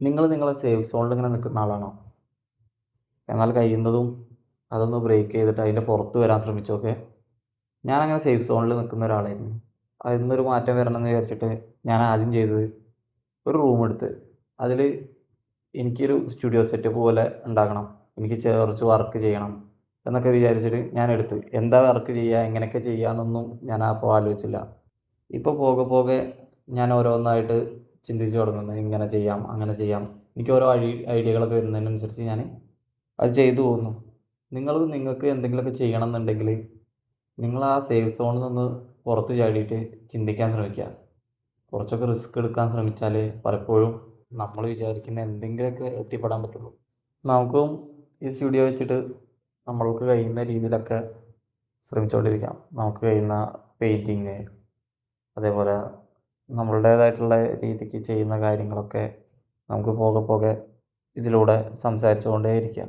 നിങ്ങൾ നിങ്ങളെ സേഫ് സോണിൽ ഇങ്ങനെ നിൽക്കുന്ന ആളാണോ? എന്നാൽ കഴിയുന്നതും അതൊന്ന് ബ്രേക്ക് ചെയ്തിട്ട് അതിൻ്റെ പുറത്ത് വരാൻ ശ്രമിച്ചോക്കെ. ഞാനങ്ങനെ സേഫ് സോണിൽ നിൽക്കുന്ന ഒരാളായിരുന്നു. അതിന്നൊരു മാറ്റം വരണമെന്ന് വിചാരിച്ചിട്ട് ഞാൻ ആദ്യം ചെയ്തത് ഒരു റൂം എടുത്ത് അതിൽ എനിക്കൊരു സ്റ്റുഡിയോ സെറ്റപ്പ് പോലെ ഉണ്ടാക്കണം. എനിക്ക് കുറച്ച് വർക്ക് ചെയ്യണം എന്നൊക്കെ വിചാരിച്ചിട്ട് ഞാൻ എടുത്ത്. എന്താ വർക്ക് ചെയ്യുക, എങ്ങനെയൊക്കെ ചെയ്യുക എന്നൊന്നും ഞാൻ അപ്പോൾ ആലോചിച്ചില്ല. ഇപ്പോൾ പോകെ പോകെ ഞാൻ ഓരോന്നായിട്ട് ചിന്തിച്ച് തുടങ്ങുന്നു. ഇങ്ങനെ ചെയ്യാം, അങ്ങനെ ചെയ്യാം. എനിക്ക് ഓരോ ഐഡിയകളൊക്കെ വരുന്നതിനനുസരിച്ച് ഞാൻ അത് ചെയ്തു പോകുന്നു. നിങ്ങൾക്ക് എന്തെങ്കിലുമൊക്കെ ചെയ്യണം എന്നുണ്ടെങ്കിൽ നിങ്ങൾ ആ സേഫ് സോണിൽ നിന്ന് പുറത്ത് ചാടിയിട്ട് ചിന്തിക്കാൻ ശ്രമിക്കുക. കുറച്ചൊക്കെ റിസ്ക് എടുക്കാൻ ശ്രമിച്ചാൽ പലപ്പോഴും നമ്മൾ വിചാരിക്കുന്ന എന്തെങ്കിലുമൊക്കെ എത്തിപ്പെടാൻ പറ്റുള്ളൂ. നമുക്കും ഈ സ്റ്റുഡിയോ വെച്ചിട്ട് നമ്മൾക്ക് കഴിയുന്ന രീതിയിലൊക്കെ ശ്രമിച്ചുകൊണ്ടിരിക്കാം. നമുക്ക് കഴിയുന്ന പെയിൻറ്റിങ്, അതേപോലെ നമ്മളുടേതായിട്ടുള്ള രീതിക്ക് ചെയ്യുന്ന കാര്യങ്ങളൊക്കെ നമുക്ക് പോകെ പോകെ ഇതിലൂടെ സംസാരിച്ചു കൊണ്ടേയിരിക്കാം.